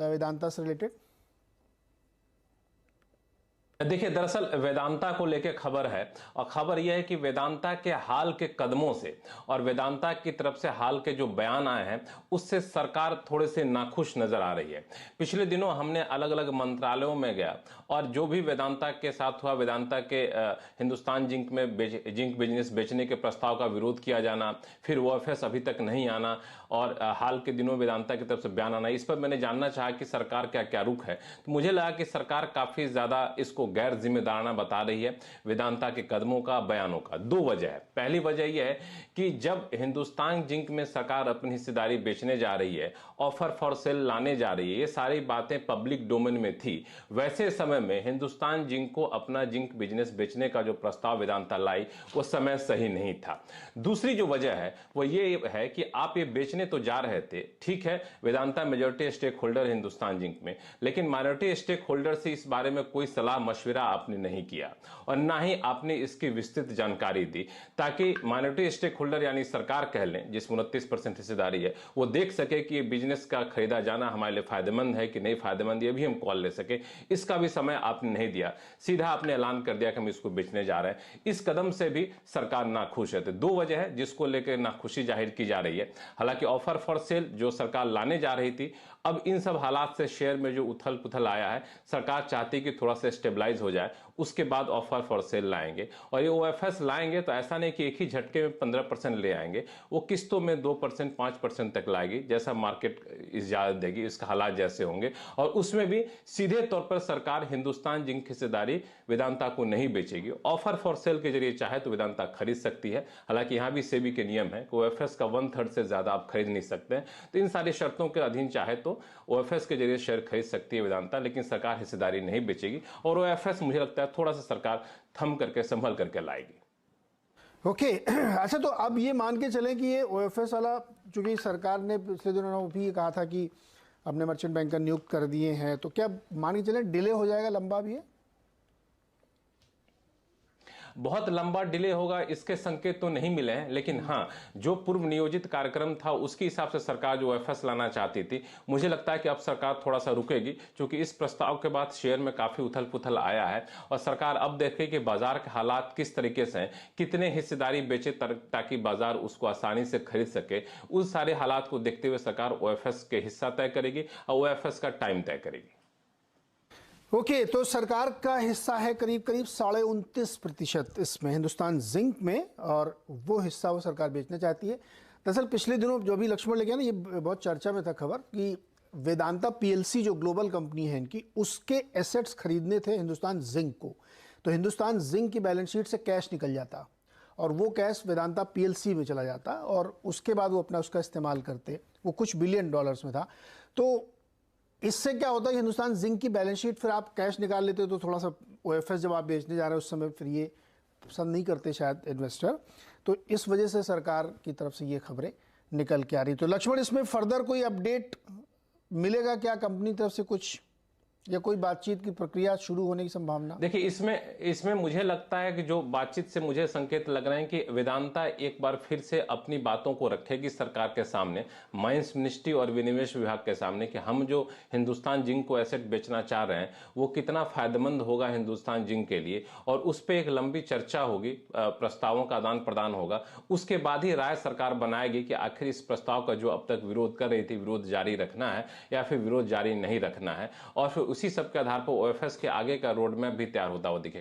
वेदांता से रिलेटेड? देखिए, दरअसल वेदांता को लेकर खबर है, और खबर यह है कि वेदांता के हाल के कदमों से और वेदांता की तरफ से हाल के जो बयान आए हैं उससे सरकार थोड़े से नाखुश नजर आ रही है। पिछले दिनों हमने अलग अलग मंत्रालयों में गया और जो भी वेदांता के साथ हुआ, वेदांता के हिंदुस्तान जिंक में जिंक बिजनेस बेचने के प्रस्ताव का विरोध किया जाना, फिर ओएफएस अभी तक नहीं आना, और हाल के दिनों वेदांता की तरफ से बयान आना, इस पर मैंने जानना चाहा कि सरकार क्या क्या रुख है। तो मुझे लगा कि सरकार काफी ज्यादा इसको गैर जिम्मेदाराना बता रही है वेदांता के कदमों का, बयानों का। दो वजह है। पहली वजह यह है कि जब हिंदुस्तान जिंक में सरकार अपनी हिस्सेदारी बेचने जा रही है, ऑफर फॉर सेल लाने जा रही है, ये सारी बातें पब्लिक डोमेन में थी, वैसे समय में हिंदुस्तान जिंक को अपना जिंक बिजनेस बेचने का जो प्रस्ताव वेदांता लाई वो समय सही नहीं था। दूसरी जो वजह है वो ये है कि आप ये बेचने तो जा रहे थे, ठीक है, Vedanta majority stake holder Hindustan Zinc में, लेकिन माइनॉरिटी स्टेक होल्डर से इस बारे में कोई सलाह मशविरा आपने नहीं किया और ना ही आपने इसकी विस्तृत जानकारी दी, ताकि माइनॉरिटी स्टेक होल्डर यानी सरकार कह लें जिसमें 29% हिस्सेदारी है, वो देख सके कि ये बिजनेस का खरीदा जाना हमारे लिए फायदेमंद है कि नहीं फायदेमंद, ये भी हम कॉल ले सके। इसका भी समय आपने नहीं दिया, सीधा आपने ऐलान कर दिया कि हम इसको बेचने जा रहे हैं। इस कदम से भी सरकार नाखुश है। तो दो वजह है जिसको लेकर नाखुशी जाहिर की जा रही है। हालांकि ऑफर फॉर सेल जो सरकार लाने जा रही थी, अब इन सब हालात से शेयर में जो उथल पुथल आया है, सरकार चाहती कि थोड़ा सा स्टेबलाइज हो जाए, उसके बाद ऑफर फॉर सेल लाएंगे। और ये ओएफएस लाएंगे तो ऐसा नहीं कि एक ही झटके में 15% ले आएंगे, वो किस्तों में 2% 5% तक लाएगी, जैसा मार्केट इजाजत देगी, इसका हालात जैसे होंगे। और उसमें भी सीधे तौर पर सरकार हिंदुस्तान जिंक हिस्सेदारी वेदांता को नहीं बेचेगी। ऑफर फॉर सेल के जरिए चाहे तो वेदांता खरीद सकती है। हालांकि यहां भी सेबी के नियम है कि ओएफएस का 1/3 से ज्यादा आप खरीद नहीं सकते हैं। तो इन सारी शर्तों के अधीन चाहे तो ओएफएस के जरिए शेयर खरीद सकती है वेदांता, लेकिन सरकार हिस्सेदारी नहीं बेचेगी। और ओएफएस मुझे लगता है थोड़ा सा सरकार थम करके संभल करके लाएगी। ओके अच्छा, तो अब ये मान के चलें कि ये ओएफएस वाला, चूंकि सरकार ने पिछले दिनों भी कहा था कि अपने मर्चेंट बैंकर नियुक्त कर दिए हैं, तो क्या मान के चलें डिले हो जाएगा, लंबा भी है? बहुत लंबा डिले होगा इसके संकेत तो नहीं मिले हैं, लेकिन हाँ, जो पूर्व नियोजित कार्यक्रम था उसके हिसाब से सरकार जो एफएस लाना चाहती थी, मुझे लगता है कि अब सरकार थोड़ा सा रुकेगी, क्योंकि इस प्रस्ताव के बाद शेयर में काफी उथल पुथल आया है और सरकार अब देखेगी कि बाजार के हालात किस तरीके से हैं, कितने हिस्सेदारी बेचे ताकि बाजार उसको आसानी से खरीद सके। उस सारे हालात को देखते हुए सरकार ओएफएस के हिस्सा तय करेगी और ओएफएस का टाइम तय करेगी। ओके, तो सरकार का हिस्सा है करीब करीब 29.5% इसमें हिंदुस्तान जिंक में, और वो हिस्सा वो सरकार बेचना चाहती है। दरअसल पिछले दिनों जो भी लक्ष्मण लेके ना, ये बहुत चर्चा में था खबर कि वेदांता पीएलसी जो ग्लोबल कंपनी है इनकी, उसके एसेट्स खरीदने थे हिंदुस्तान जिंक को। तो हिंदुस्तान जिंक की बैलेंस शीट से कैश निकल जाता और वो कैश वेदांता पीएलसी में चला जाता और उसके बाद वो अपना उसका इस्तेमाल करते। वो कुछ बिलियन डॉलर्स में था। तो इससे क्या होता है कि हिंदुस्तान जिंक की बैलेंस शीट, फिर आप कैश निकाल लेते हो तो थोड़ा सा ओएफएस जब आप बेचने जा रहे हो उस समय फिर ये पसंद नहीं करते शायद इन्वेस्टर। तो इस वजह से सरकार की तरफ से ये खबरें निकल के आ रही। तो लक्ष्मण, इसमें फर्दर कोई अपडेट मिलेगा क्या कंपनी तरफ से कुछ, या कोई बातचीत की प्रक्रिया शुरू होने की संभावना? देखिए, इसमें मुझे लगता है कि जो बातचीत से मुझे संकेत लग रहे हैं कि वेदांता एक बार फिर से अपनी बातों को रखेगी सरकार के सामने, माइंस मिनिस्ट्री और विनिवेश विभाग के सामने, कि हम जो हिंदुस्तान जिंक को एसेट बेचना चाह रहे हैं वो कितना फायदेमंद होगा हिंदुस्तान जिंक के लिए, और उस पर एक लंबी चर्चा होगी, प्रस्तावों का आदान प्रदान होगा। उसके बाद ही राय सरकार बनाएगी कि आखिर इस प्रस्ताव का जो अब तक विरोध कर रही थी, विरोध जारी रखना है या फिर विरोध जारी नहीं रखना है। और फिर उसी सब के आधार पर ओएफएस के आगे का रोड मैप भी तैयार होता हुआ दिखेगा।